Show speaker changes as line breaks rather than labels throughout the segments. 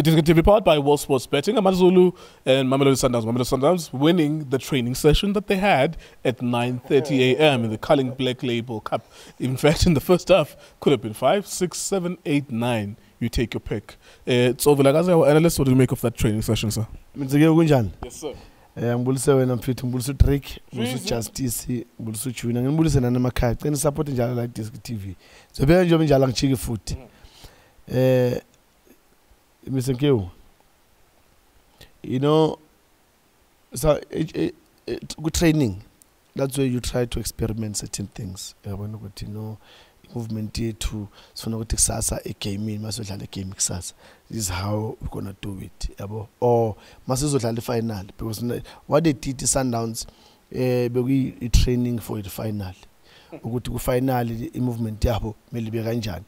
iDiskiTV powered by World Sports Betting. Amazulu and Mamelodi Sundowns. Mamelodi Sundowns winning the training session that they had at 9:30 a.m. in the Culling Black Label Cup. In fact, in the first half, could have been 5, 6, 7, 8, 9. You take your pick. Tso Vilakazi, our analyst, what do you make of that training session, sir?
Yes,
sir.
ngibulise wena mfethu ngibulise Drake ngibulise Justice ngibulise Junior ngibulise nana emakhaya cela support njalo la iDiskiTV zobeka nje njalo ngichike futhi Mr. You know, so good training, that's where you try to experiment certain things. You know, movement to so sasa a game in masodlala game sasa. This is how we're gonna do it. Or masodlala final, because what they did the Sundowns we training for the final. Ukuthi ku final the movement yabo mele be kanjani.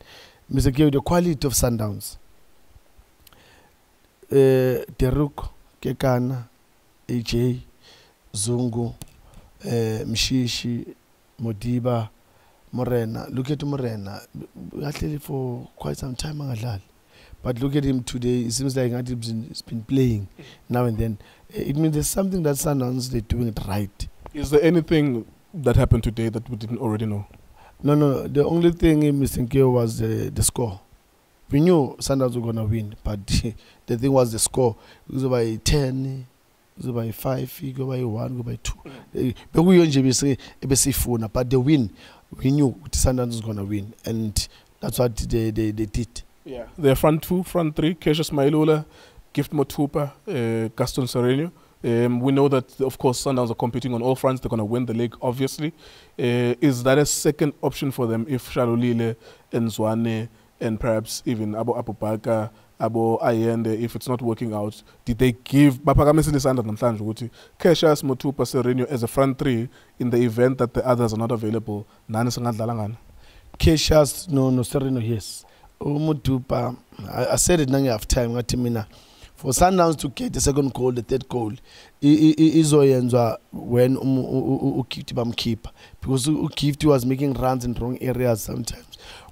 Mr. The quality of Sundowns. Deruk, Kekana, AJ, Zungu, Mshishi, Modiba, Morena. Look at Morena. Actually for quite some time, but look at him today. It seems like he's been playing now and then. It means there's something that Sundowns they're doing it right.
Is there anything that happened today that we didn't already know?
No. The only thing missing here was the score. We knew Sundowns were going to win, but the thing was the score. It was by 10, it was by 5, it go by 1, go by 2. But we only but the win, we knew Sundowns was going to win, and that's what they did.
Yeah, their front two, front three, Cassius Mailula, Gift Motupa, Gaston Sereno. We know that, of course, Sundowns are competing on all fronts. They're going to win the league, obviously. Is that a second option for them if Shalulile and Zwane and perhaps even Abo Apupaka, Abo Ayende, if it's not working out, did they give Cassius Motupa Sereno as a front three in the event that the others are not available?
Cassius, no, Sereno, yes. Motupa, I said it now you have time, for Sundowns to get the second goal, the third goal, is when Ukifti keep, because Ukifti was making runs in wrong areas sometimes.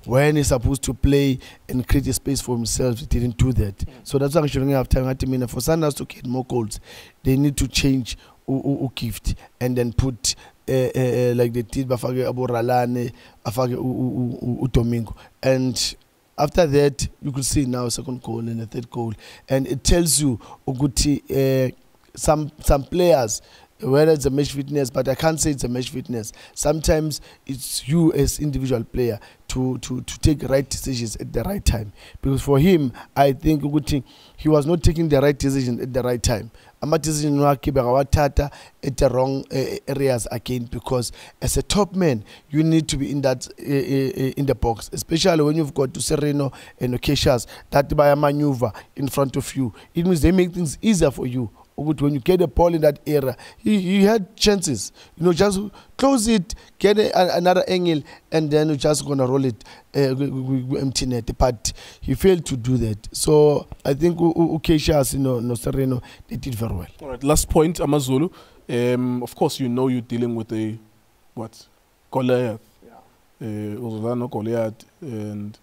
When he's supposed to play and create a space for himself, he didn't do that. So that's why I'm showing have time. For Sundowns to get more goals, they need to change Ukifti and then put like they did Bafage Aboralane, Afage Udomingo. And after that, you could see now a second goal and a third goal. And it tells you some players, whether it's a match fitness, but I can't say it's a match fitness. Sometimes it's you as individual player to take right decisions at the right time. Because for him, I think he was not taking the right decision at the right time. Ama decision watata at the wrong areas again, because as a top man, you need to be in that in the box, especially when you've got to Sereno and Cassius that by a maneuver in front of you. It means they make things easier for you. When you get a ball in that area, he had chances. You know, just close it, get another angle, and then you're just gonna roll it empty net. But he failed to do that. So I think Cassius, Sereno, they did very well.
All right, last point, Amazulu. Of course, you know you're dealing with a Goliath. Yeah. Goliath, and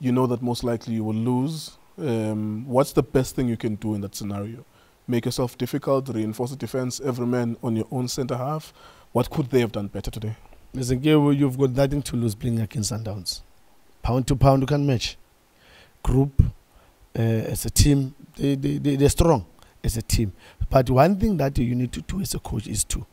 you know that most likely you will lose. What's the best thing you can do in that scenario? Make yourself difficult, reinforce the defense, every man on your own center half. What could they have done better today?
Listen, you've got nothing to lose playing against Sundowns. Pound to pound, you can match. Group, as a team, they're strong as a team. But one thing that you need to do as a coach is to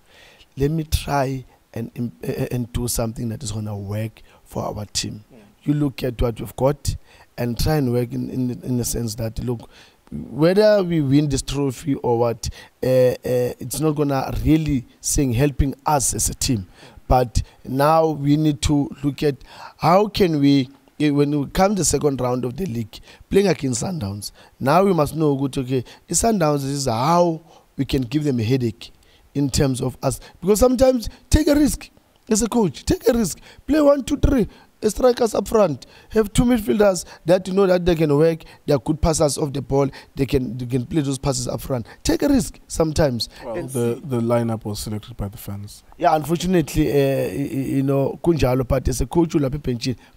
let me try and do something that is going to work for our team. Yeah. You look at what we've got and try and work in the sense that, look, whether we win this trophy or what, it's not gonna really helping us as a team. But now we need to look at how can we, when we come the second round of the league, playing against Sundowns. Now we must know, okay, Sundowns is how we can give them a headache in terms of us. Because sometimes take a risk as a coach, take a risk, play 1, 2, 3. Strikers up front, have two midfielders that you know that they can work, they are good passers off the ball, they can play those passes up front. Take a risk sometimes.
Well, the lineup was selected by the fans.
Yeah, unfortunately, Kunjalo, but as a coach, you'll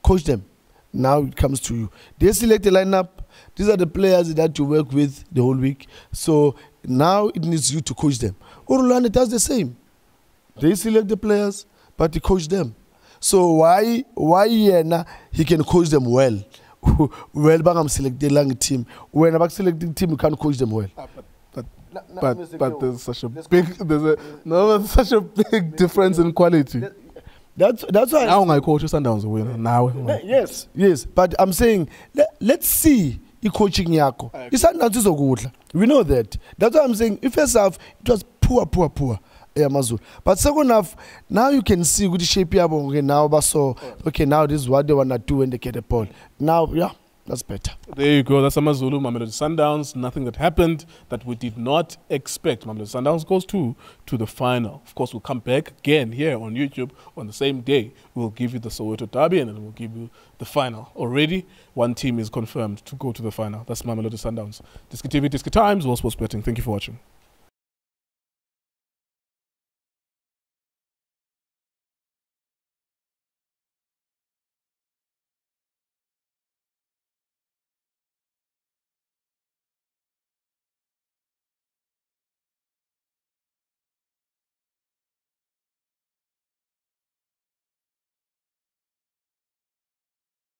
coach them. Now it comes to you. They select a lineup. These are the players that you work with the whole week. So now it needs you to coach them. Orlando does the same. They select the players, but he coach them. So why he can coach them well? Well, but I'm selecting a team. When I'm selecting team, you can't coach them well.
But there's such a big difference in quality.
That's why
now my coach Sundowns will win. Now
yes. But I'm saying let's see the coaching yako. It's not so good. We know that. That's why I'm saying if first half it was poor. Amazulu. But second half, now you can see good shape here. Okay, now so okay, now this is what they wanna do when they get the ball. Now, yeah, that's better.
There you go. That's Amazulu, Mamelodi Sundowns. Nothing that happened that we did not expect. Mamelodi Sundowns goes to the final. Of course, we'll come back again here on YouTube on the same day. We'll give you the Soweto Derby and then we'll give you the final. Already, one team is confirmed to go to the final. That's Mamelodi Sundowns. iDiskiTV, Diski Times, World Sports Betting. Thank you for watching.